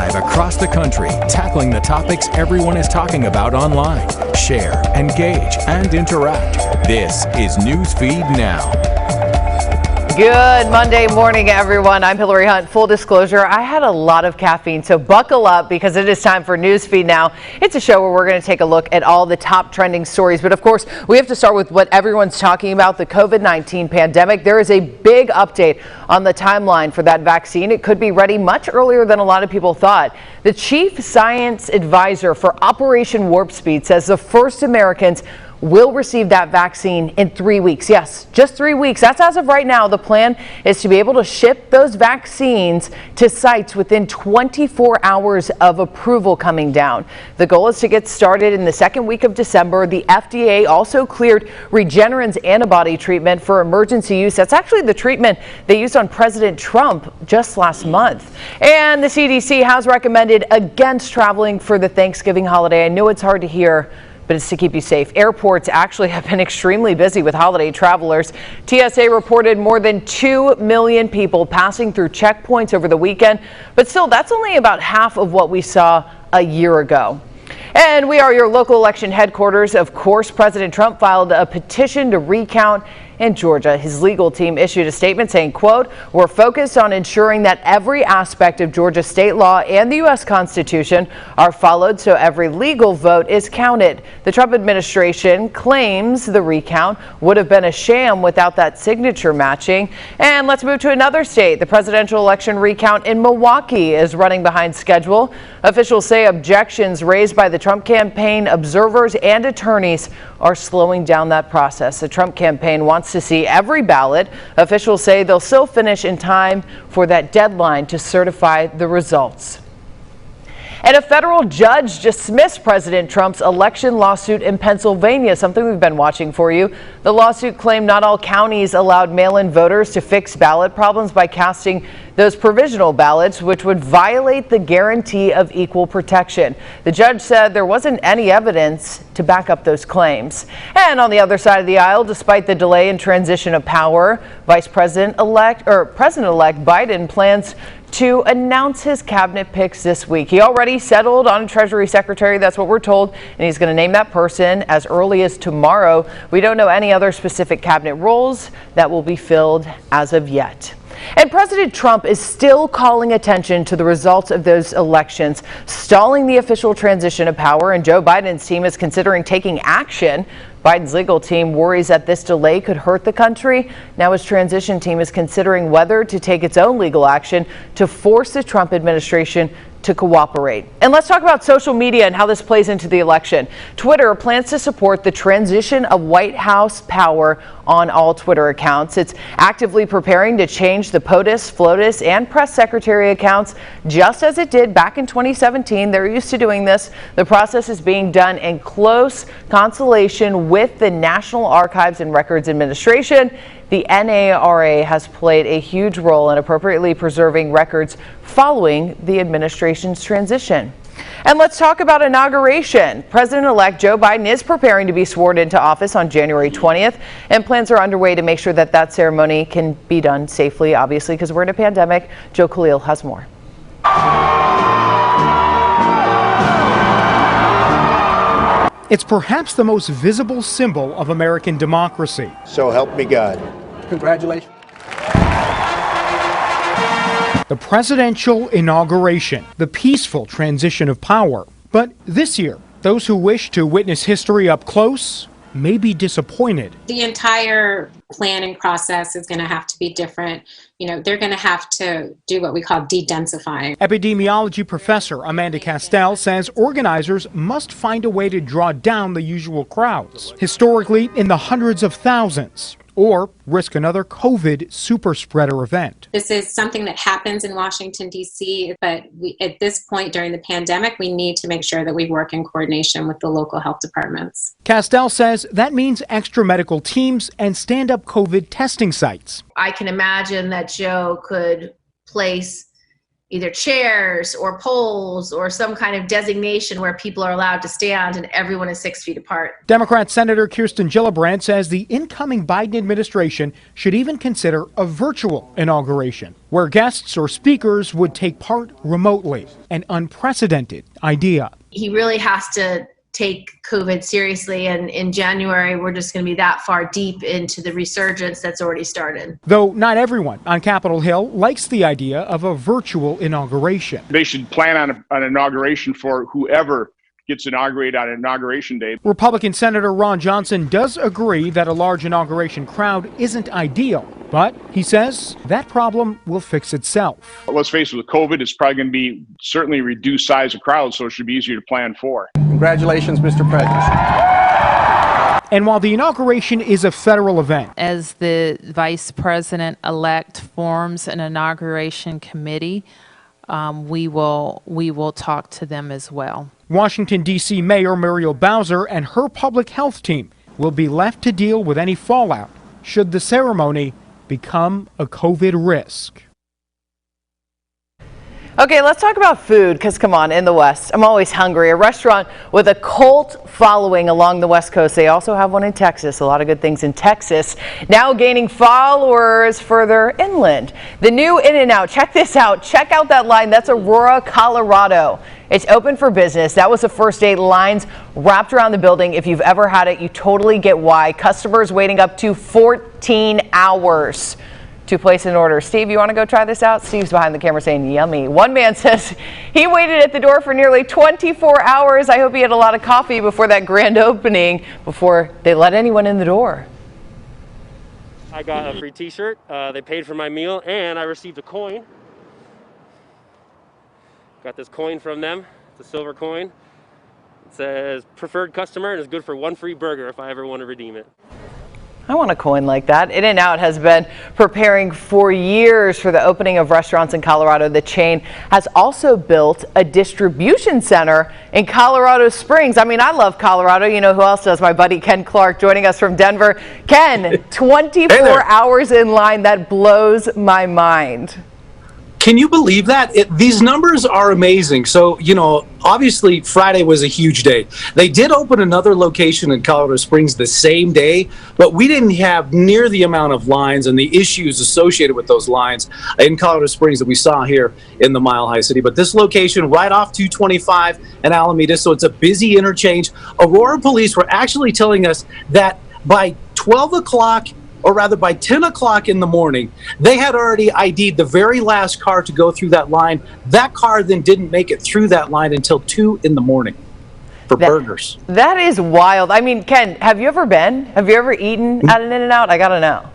live across the country, tackling the topics everyone is talking about online. Share, engage, and interact. This is Newsfeed Now. Good Monday morning, everyone. I'm Hillary Hunt. Full disclosure, I had a lot of caffeine, so buckle up because it is time for Newsfeed Now. It's a show where we're going to take a look at all the top trending stories. But of course, we have to start with what everyone's talking about, the COVID-19 pandemic. There is a big update on the timeline for that vaccine. It could be ready much earlier than a lot of people thought. The chief science advisor for Operation Warp Speed says the first Americans will receive that vaccine in 3 weeks. Yes, just 3 weeks. That's as of right now. The plan is to be able to ship those vaccines to sites within 24 hours of approval coming down. The goal is to get started in the second week of December. The FDA also cleared Regeneron's antibody treatment for emergency use. That's actually the treatment they used on President Trump just last month. And the CDC has recommended against traveling for the Thanksgiving holiday. I know it's hard to hear, but it's to keep you safe. Airports actually have been extremely busy with holiday travelers. TSA reported more than 2 million people passing through checkpoints over the weekend, but still, that's only about half of what we saw a year ago. And we are your local election headquarters. Of course, President Trump filed a petition to recount in Georgia. His legal team issued a statement saying, quote, "We're focused on ensuring that every aspect of Georgia state law and the U.S. Constitution are followed so every legal vote is counted." The Trump administration claims the recount would have been a sham without that signature matching. And let's move to another state. The presidential election recount in Milwaukee is running behind schedule. Officials say objections raised by the Trump campaign observers and attorneys are slowing down that process. The Trump campaign wants to see every ballot. Officials say they'll still finish in time for that deadline to certify the results. And a federal judge dismissed President Trump's election lawsuit in Pennsylvania, something we've been watching for you. The lawsuit claimed not all counties allowed mail-in voters to fix ballot problems by casting those provisional ballots, which would violate the guarantee of equal protection. The judge said there wasn't any evidence to back up those claims. And on the other side of the aisle, despite the delay in transition of power, President-elect Biden plans to announce his cabinet picks this week. He already settled on a Treasury Secretary, that's what we're told, and he's going to name that person as early as tomorrow. We don't know any other specific cabinet roles that will be filled as of yet. And President Trump is still calling attention to the results of those elections, stalling the official transition of power, and Joe Biden's team is considering taking action. Biden's legal team worries that this delay could hurt the country. Now his transition team is considering whether to take its own legal action to force the Trump administration to cooperate. And let's talk about social media and how this plays into the election. Twitter plans to support the transition of White House power on all Twitter accounts. It's actively preparing to change the POTUS, FLOTUS, and press secretary accounts, just as it did back in 2017. They're used to doing this. The process is being done in close consultation with the National Archives and Records Administration. The NARA has played a huge role in appropriately preserving records following the administration's transition. And let's talk about inauguration. President-elect Joe Biden is preparing to be sworn into office on January 20th, and plans are underway to make sure that that ceremony can be done safely, obviously, because we're in a pandemic. Joe Khalil has more. It's perhaps the most visible symbol of American democracy. So help me God. Congratulations. The presidential inauguration, the peaceful transition of power. But this year, those who wish to witness history up close may be disappointed. The entire planning process is going to have to be different. You know, they're going to have to do what we call de-densifying. Epidemiology professor Amanda Castell says organizers must find a way to draw down the usual crowds, historically in the hundreds of thousands, or risk another COVID super spreader event. This is something that happens in Washington, D.C., but at this point during the pandemic, we need to make sure that we work in coordination with the local health departments. Castell says that means extra medical teams and stand-up COVID testing sites. I can imagine that Joe could place either chairs or poles or some kind of designation where people are allowed to stand and everyone is 6 feet apart. Democrat Senator Kirsten Gillibrand says the incoming Biden administration should even consider a virtual inauguration, where guests or speakers would take part remotely, an unprecedented idea. He really has to take COVID seriously, and in January we're just going to be that far deep into the resurgence that's already started. Though not everyone on Capitol Hill likes the idea of a virtual inauguration. They should plan on an inauguration for whoever gets inaugurated on Inauguration Day. Republican Senator Ron Johnson does agree that a large inauguration crowd isn't ideal, but he says that problem will fix itself. Let's face it, with COVID, it's probably going to be certainly reduced size of crowds, so it should be easier to plan for. Congratulations, Mr. President. And while the inauguration is a federal event, as the vice president-elect forms an inauguration committee, we will talk to them as well. Washington, D.C. Mayor Muriel Bowser and her public health team will be left to deal with any fallout should the ceremony become a COVID risk. Okay, let's talk about food, because come on, in the West, I'm always hungry. A restaurant with a cult following along the West Coast. They also have one in Texas. A lot of good things in Texas. Now gaining followers further inland. The new InNOut, check this out. Check out that line. That's Aurora, Colorado. It's open for business. That was the first day. Lines wrapped around the building. If you've ever had it, you totally get why. Customers waiting up to 14 hours to place an order. Steve, you want to go try this out? Steve's behind the camera saying yummy. One man says he waited at the door for nearly 24 hours. I hope he had a lot of coffee before that grand opening, before they let anyone in the door. I got a free t-shirt, they paid for my meal, and I received a coin. Got this coin from them. It's a silver coin. It says preferred customer and is good for one free burger if I ever want to redeem it. I want a coin like that. InNOut has been preparing for years for the opening of restaurants in Colorado. The chain has also built a distribution center in Colorado Springs. I mean, I love Colorado. You know who else does? My buddy Ken Clark joining us from Denver. Ken, 24 hours in line. That blows my mind. Can you believe that? These numbers are amazing. So, you know, obviously Friday was a huge day. They did open another location in Colorado Springs the same day, but we didn't have near the amount of lines and the issues associated with those lines in Colorado Springs that we saw here in the Mile High City. But this location right off 225 and Alameda, so it's a busy interchange. Aurora police were actually telling us that by 12 o'clock, or rather by 10 o'clock in the morning, they had already ID'd the very last car to go through that line. That car then didn't make it through that line until 2 in the morning for burgers. That is wild. I mean, Ken, have you ever been? Have you ever eaten at an InNOut? I gotta know.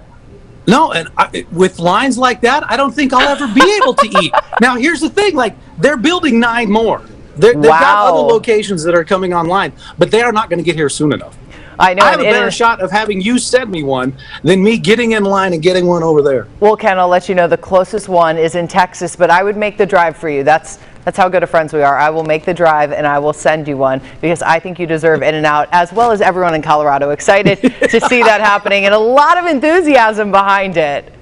No, and with lines like that, I don't think I'll ever be able to eat. Now, here's the thing, like, they're building 9 more. They've got other locations that are coming online, but they are not going to get here soon enough. I know. I have a better shot of having you send me one than me getting in line and getting one over there. Well, Ken, I'll let you know the closest one is in Texas, but I would make the drive for you. That's how good of friends we are. I will make the drive and I will send you one because I think you deserve InNOut, as well as everyone in Colorado. Excited to see that happening and a lot of enthusiasm behind it.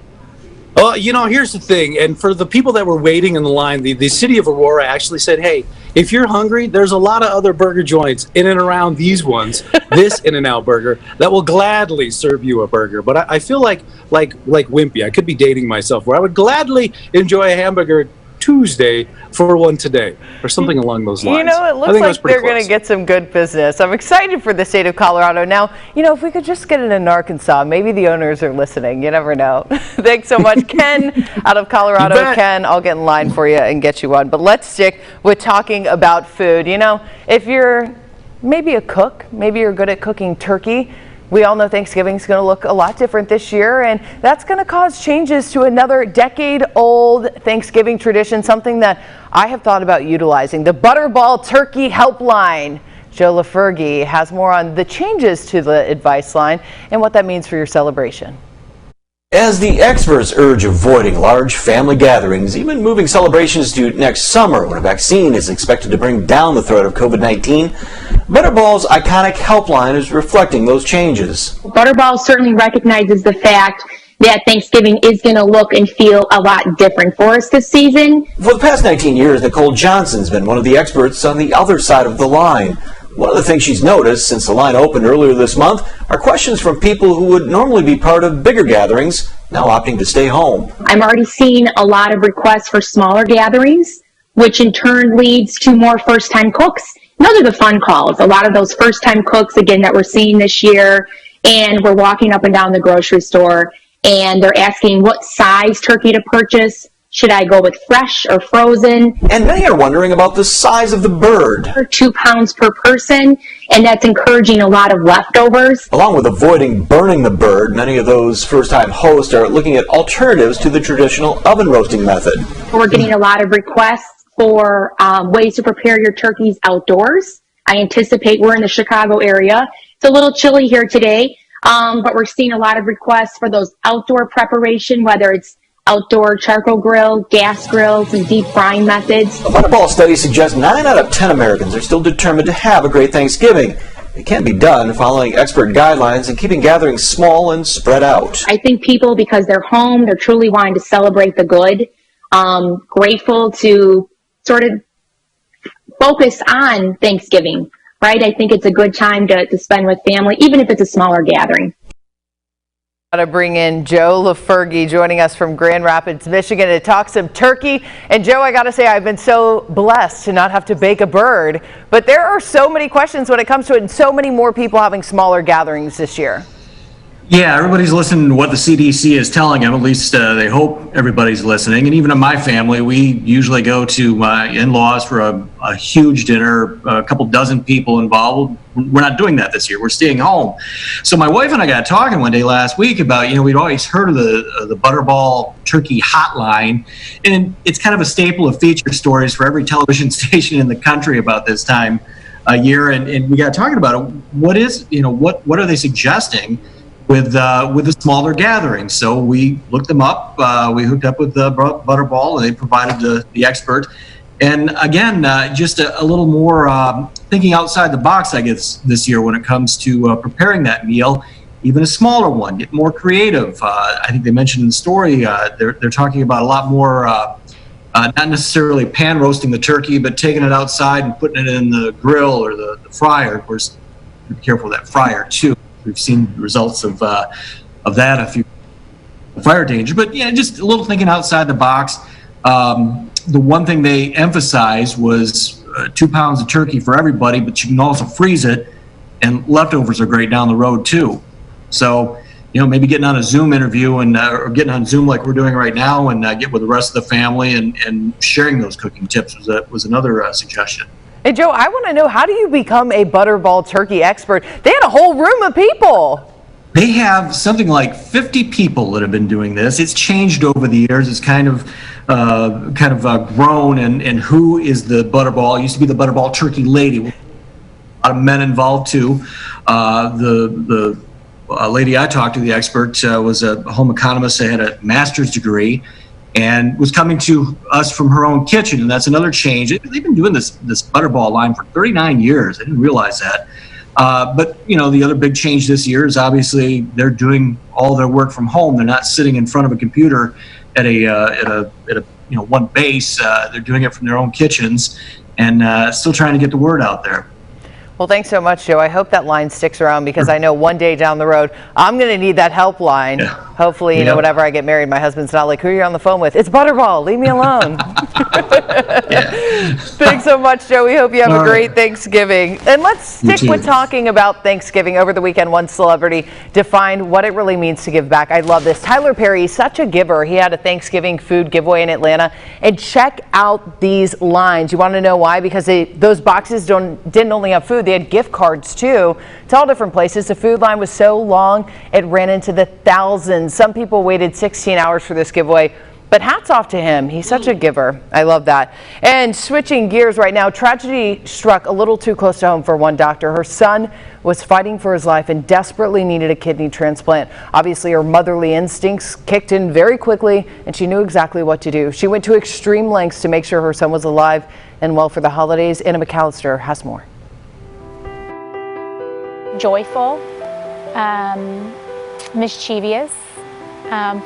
Well, you know, here's the thing, and for the people that were waiting in the line, the city of Aurora actually said, hey, if you're hungry, there's a lot of other burger joints in and around these ones, this InNOut burger, that will gladly serve you a burger. But I feel like Wimpy, I could be dating myself, where I would gladly enjoy a hamburger Tuesday for one today, or something along those lines. You know, it looks like they're going to get some good business. I'm excited for the state of Colorado. Now, you know, if we could just get it in Arkansas, maybe the owners are listening. You never know. Thanks so much, Ken, out of Colorado. Ken, I'll get in line for you and get you one. But let's stick with talking about food. You know, if you're maybe a cook, maybe you're good at cooking turkey, we all know Thanksgiving is going to look a lot different this year, and that's going to cause changes to another decade-old Thanksgiving tradition, something that I have thought about utilizing, the Butterball Turkey Helpline. Joe LaFergie has more on the changes to the advice line and what that means for your celebration. As the experts urge avoiding large family gatherings, even moving celebrations to next summer when a vaccine is expected to bring down the threat of COVID-19, Butterball's iconic helpline is reflecting those changes. Butterball certainly recognizes the fact that Thanksgiving is going to look and feel a lot different for us this season. For the past 19 years, Nicole Johnson's been one of the experts on the other side of the line. One of the things she's noticed since the line opened earlier this month are questions from people who would normally be part of bigger gatherings, now opting to stay home. I'm already seeing a lot of requests for smaller gatherings, which in turn leads to more first-time cooks. And those are the fun calls. A lot of those first-time cooks, again, that we're seeing this year, and we're walking up and down the grocery store, and they're asking what size turkey to purchase. Should I go with fresh or frozen? And many are wondering about the size of the bird. 2 pounds per person, and that's encouraging a lot of leftovers. Along with avoiding burning the bird, many of those first-time hosts are looking at alternatives to the traditional oven roasting method. We're getting a lot of requests for ways to prepare your turkeys outdoors. I anticipate we're in the Chicago area. It's a little chilly here today, but we're seeing a lot of requests for those outdoor preparation, whether it's outdoor charcoal grill, gas grills, and deep frying methods. A Butterball study suggests 9 out of 10 Americans are still determined to have a great Thanksgiving. It can be done following expert guidelines and keeping gatherings small and spread out. I think people, because they're home, they're truly wanting to celebrate the good, grateful to sort of focus on Thanksgiving, right? I think it's a good time to spend with family, even if it's a smaller gathering. To bring in Joe LaFergie joining us from Grand Rapids, Michigan to talk some turkey. And Joe, I got to say, I've been so blessed to not have to bake a bird, but there are so many questions when it comes to it and so many more people having smaller gatherings this year. Yeah, everybody's listening to what the CDC is telling them. At least they hope everybody's listening. And even in my family, we usually go to my in-laws for a huge dinner, a couple dozen people involved. We're not doing that this year. We're staying home. So my wife and I got talking one day last week about, we'd always heard of the Butterball Turkey Hotline, and it's kind of a staple of feature stories for every television station in the country about this time of year. And we got talking about it. What are they suggesting with the smaller gatherings? So we looked them up. We hooked up with Butterball, and they provided the expert. And again, just a little more thinking outside the box, I guess, this year when it comes to preparing that meal, even a smaller one, get more creative. I think they mentioned in the story, they're talking about a lot more, not necessarily pan roasting the turkey, but taking it outside and putting it in the grill or the fryer. Of course, be careful of that fryer too. We've seen the results of that, a few fire danger. But yeah, just a little thinking outside the box. The one thing they emphasized was 2 pounds of turkey for everybody, but you can also freeze it, and leftovers are great down the road too. So, maybe getting on a Zoom interview and or getting on Zoom like we're doing right now, and get with the rest of the family and sharing those cooking tips was another suggestion. Hey, Joe, I want to know, how do you become a Butterball turkey expert? They had a whole room of people. They have something like 50 people that have been doing this. It's changed over the years. It's kind of grown, and who is the Butterball? It used to be the Butterball turkey lady. A lot of men involved too. The lady I talked to, the expert, was a home economist. Had a master's degree, and was coming to us from her own kitchen, and that's another change. They've been doing this Butterball line for 39 years. I didn't realize that. But the other big change this year is obviously they're doing all their work from home. They're not sitting in front of a computer at a one base. They're doing it from their own kitchens, and still trying to get the word out there. Well, thanks so much, Joe. I hope that line sticks around, because I know one day down the road, I'm going to need that helpline. Yeah. Hopefully, whenever I get married, my husband's not like, who are you on the phone with? It's Butterball. Leave me alone. Thanks so much, Joe. We hope you have a great Thanksgiving. And let's stick with talking about Thanksgiving. Over the weekend, one celebrity defined what it really means to give back. I love this. Tyler Perry is such a giver. He had a Thanksgiving food giveaway in Atlanta. And check out these lines. You want to know why? Because those boxes didn't only have food. They had gift cards too to all different places. The food line was so long, it ran into the thousands. Some people waited 16 hours for this giveaway, but hats off to him. He's such a giver. I love that. And switching gears right now, tragedy struck a little too close to home for one doctor. Her son was fighting for his life and desperately needed a kidney transplant. Obviously, her motherly instincts kicked in very quickly, and she knew exactly what to do. She went to extreme lengths to make sure her son was alive and well for the holidays. Anna McAllister has more. Joyful, mischievous,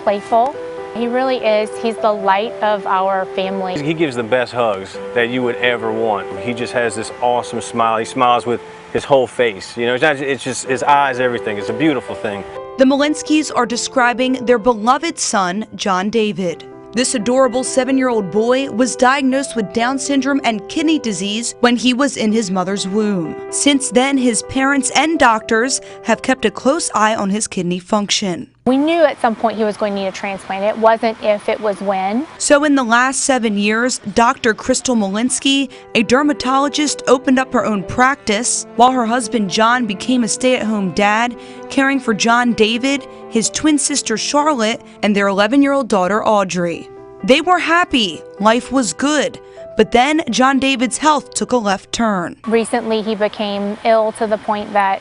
playful. He really is. He's the light of our family. He gives the best hugs that you would ever want. He just has this awesome smile. He smiles with his whole face. You know, it's just his eyes, everything. It's a beautiful thing. The Molinskis are describing their beloved son, John David. This adorable 7-year-old boy was diagnosed with Down syndrome and kidney disease when he was in his mother's womb. Since then, his parents and doctors have kept a close eye on his kidney function. We knew at some point he was going to need a transplant. It wasn't if, it was when. So in the last 7 years, Dr. Crystal Molinsky, a dermatologist, opened up her own practice, while her husband John became a stay-at-home dad, caring for John David, his twin sister Charlotte, and their 11-year-old daughter Audrey. They were happy, life was good, but then John David's health took a left turn. Recently he became ill to the point that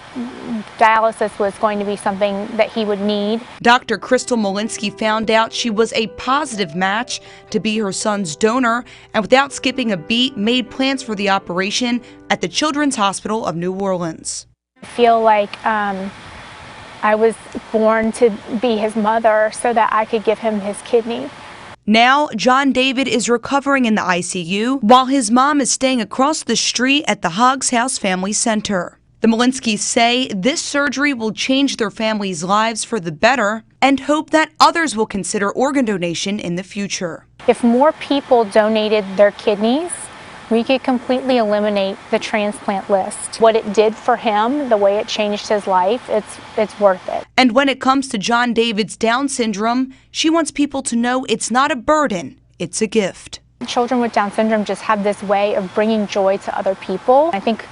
dialysis was going to be something that he would need. Dr. Crystal Molinsky found out she was a positive match to be her son's donor, and without skipping a beat, made plans for the operation at the Children's Hospital of New Orleans. I feel like I was born to be his mother so that I could give him his kidney. Now, John David is recovering in the ICU, while his mom is staying across the street at the Hoggs House Family Center. The Molinskis say this surgery will change their family's lives for the better and hope that others will consider organ donation in the future. If more people donated their kidneys, we could completely eliminate the transplant list. What it did for him, the way it changed his life, it's worth it. And when it comes to John David's Down syndrome, she wants people to know it's not a burden, it's a gift. Children with Down syndrome just have this way of bringing joy to other people. I think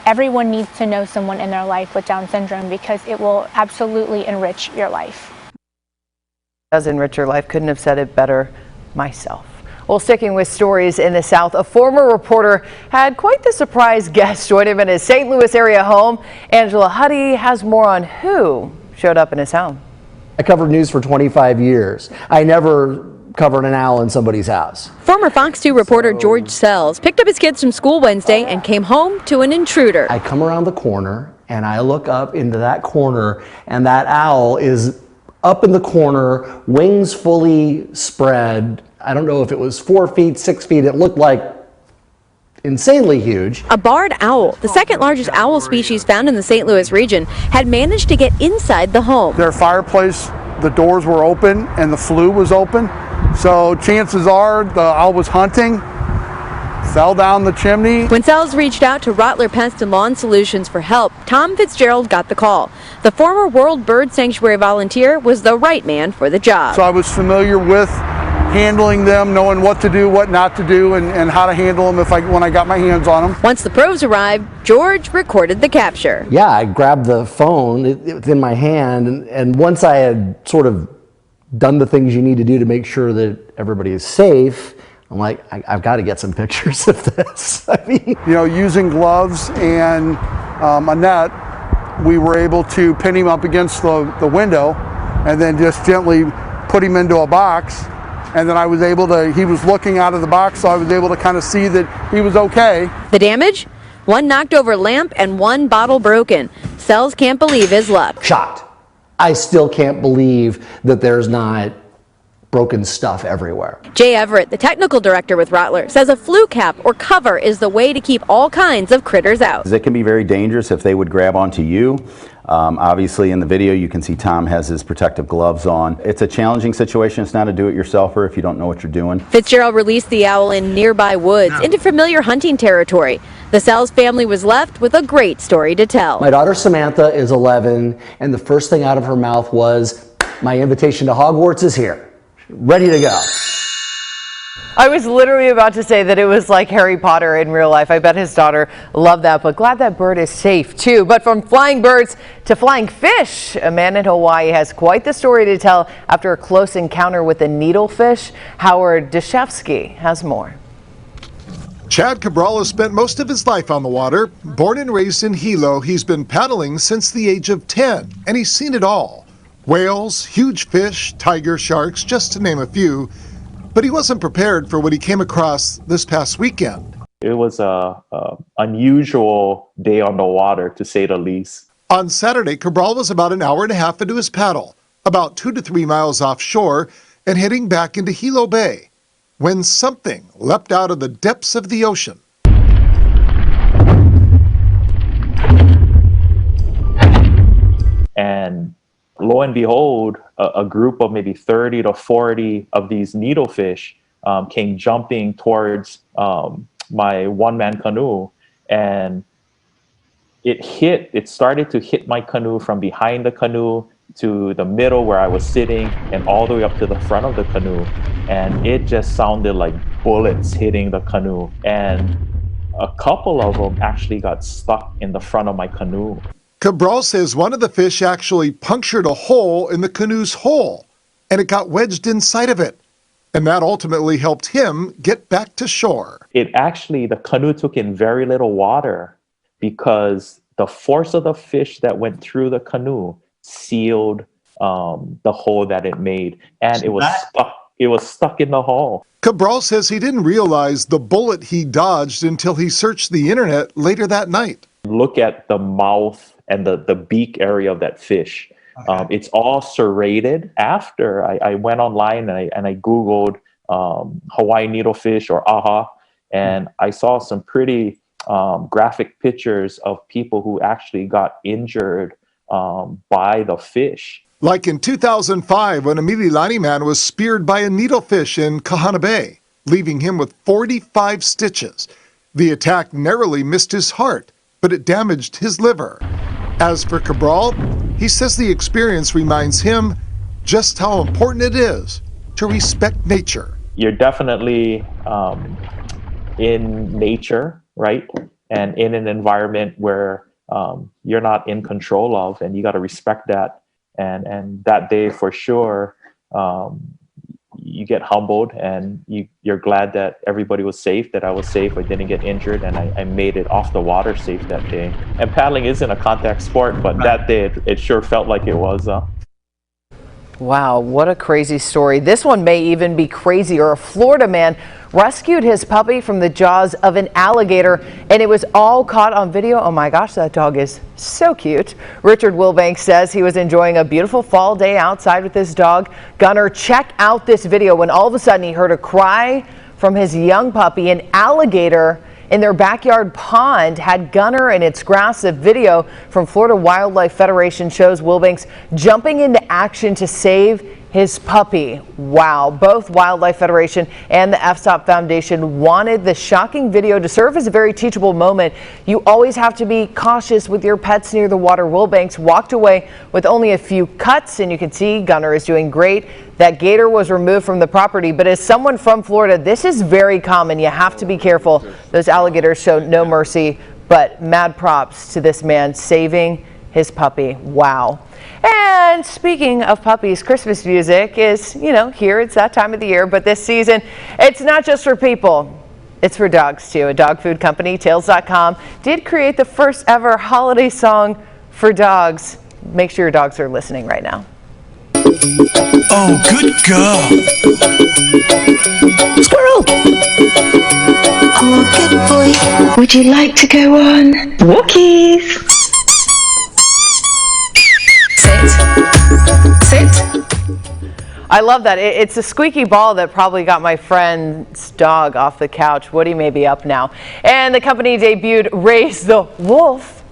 everyone needs to know someone in their life with Down syndrome because it will absolutely enrich your life. It does enrich your life. Couldn't have said it better myself. Well, sticking with stories in the South, a former reporter had quite the surprise guest join him in his St. Louis area home. Angela Huddy has more on who showed up in his home. I covered news for 25 years. I never covered an owl in somebody's house. Former Fox 2 reporter George Sells picked up his kids from school Wednesday and came home to an intruder. I come around the corner and I look up into that corner, and that owl is up in the corner, wings fully spread. I don't know if it was 4 feet, 6 feet. It looked like insanely huge. A barred owl, the second largest owl species found in the St. Louis region, had managed to get inside the home. Their fireplace, the doors were open and the flue was open. So chances are the owl was hunting, fell down the chimney. When Sells reached out to Rottler Pest and Lawn Solutions for help, Tom Fitzgerald got the call. The former World Bird Sanctuary volunteer was the right man for the job. So I was familiar with handling them, knowing what to do, what not to do, and how to handle them when I got my hands on them. Once the pros arrived, George recorded the capture. Yeah, I grabbed the phone, it was in my hand, and once I had sort of done the things you need to do to make sure that everybody is safe, I'm like, I've got to get some pictures of this. I mean, you know, using gloves and a net, we were able to pin him up against the window and then just gently put him into a box. And then I was able to, he was looking out of the box, so I was able to kind of see that he was okay. The damage? One knocked over lamp and one bottle broken. Sells can't believe his luck. Shocked. I still can't believe that there's not broken stuff everywhere. Jay Everett, the technical director with Rottler, says a flue cap or cover is the way to keep all kinds of critters out. It can be very dangerous if they would grab onto you. Obviously in the video you can see Tom has his protective gloves on. It's a challenging situation. It's not a do-it-yourselfer if you don't know what you're doing. Fitzgerald released the owl in nearby woods into familiar hunting territory. The Sells family was left with a great story to tell. My daughter Samantha is 11, and the first thing out of her mouth was, "My invitation to Hogwarts is here. Ready to go." I was literally about to say that it was like Harry Potter in real life. I bet his daughter loved that, but glad that bird is safe too. But from flying birds to flying fish, a man in Hawaii has quite the story to tell after a close encounter with a needlefish. Howard Deshevsky has more. Chad Cabral has spent most of his life on the water. Born and raised in Hilo, he's been paddling since the age of 10, and he's seen it all. Whales, huge fish, tiger sharks, just to name a few. But he wasn't prepared for what he came across this past weekend. It was a unusual day on the water, to say the least. On Saturday, Cabral was about an hour and a half into his paddle about 2 to 3 miles offshore and heading back into Hilo Bay, when something leapt out of the depths of the ocean. And lo and behold, a group of maybe 30 to 40 of these needlefish came jumping towards my one-man canoe, and it started to hit my canoe from behind the canoe to the middle where I was sitting and all the way up to the front of the canoe. And it just sounded like bullets hitting the canoe. And a couple of them actually got stuck in the front of my canoe. Cabral says one of the fish actually punctured a hole in the canoe's hull, and it got wedged inside of it. And that ultimately helped him get back to shore. The canoe took in very little water because the force of the fish that went through the canoe sealed the hole that it made. And it was stuck in the hull. Cabral says he didn't realize the bullet he dodged until he searched the internet later that night. Look at the mouth and the beak area of that fish. Okay. It's all serrated. After I went online and I Googled Hawaii needlefish or AHA, and I saw some pretty graphic pictures of people who actually got injured by the fish. Like in 2005 when a Mililani man was speared by a needlefish in Kahana Bay, leaving him with 45 stitches. The attack narrowly missed his heart, but it damaged his liver. As for Cabral, he says the experience reminds him just how important it is to respect nature. You're definitely in nature, right? And in an environment where you're not in control of, and you got to respect that. And that day for sure, you get humbled, and you're glad that everybody was safe, that I was safe, I didn't get injured, and I made it off the water safe that day. And paddling isn't a contact sport, but that day it sure felt like it was. Wow, what a crazy story. This one may even be crazier. A Florida man rescued his puppy from the jaws of an alligator, and it was all caught on video. Oh my gosh, that dog is so cute. Richard Wilbanks says he was enjoying a beautiful fall day outside with his dog Gunner. Check out this video when all of a sudden he heard a cry from his young puppy. An alligator in their backyard pond had Gunner in its grasp. A video from Florida Wildlife Federation shows Wilbanks jumping into action to save his puppy. Wow. Both Wildlife Federation and the FSOP Foundation wanted the shocking video to serve as a very teachable moment. You always have to be cautious with your pets near the water. Wilbanks walked away with only a few cuts, and you can see Gunner is doing great. That gator was removed from the property, but as someone from Florida, this is very common. You have to be careful. Those alligators show no mercy, but mad props to this man saving his puppy. Wow. And speaking of puppies, Christmas music is, here. It's that time of the year, but this season, it's not just for people. It's for dogs, too. A dog food company, Tails.com, did create the first ever holiday song for dogs. Make sure your dogs are listening right now. Oh, good girl. Squirrel. Oh, good boy. Would you like to go on walkies? Sit. I love that. It's a squeaky ball that probably got my friend's dog off the couch. Woody may be up now. And the company debuted Raise the Wolf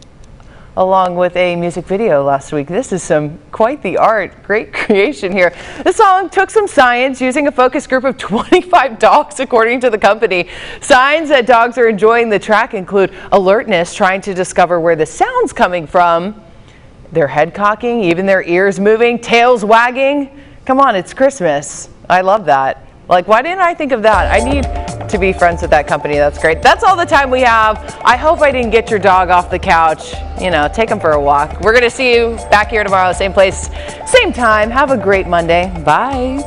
along with a music video last week. This is quite the art. Great creation here. The song took some science using a focus group of 25 dogs, according to the company. Signs that dogs are enjoying the track include alertness, trying to discover where the sound's coming from, their head cocking, even their ears moving, tails wagging. Come on, it's Christmas. I love that. Like, why didn't I think of that? I need to be friends with that company. That's great. That's all the time we have. I hope I didn't get your dog off the couch. Take him for a walk. We're going to see you back here tomorrow, same place, same time. Have a great Monday. Bye.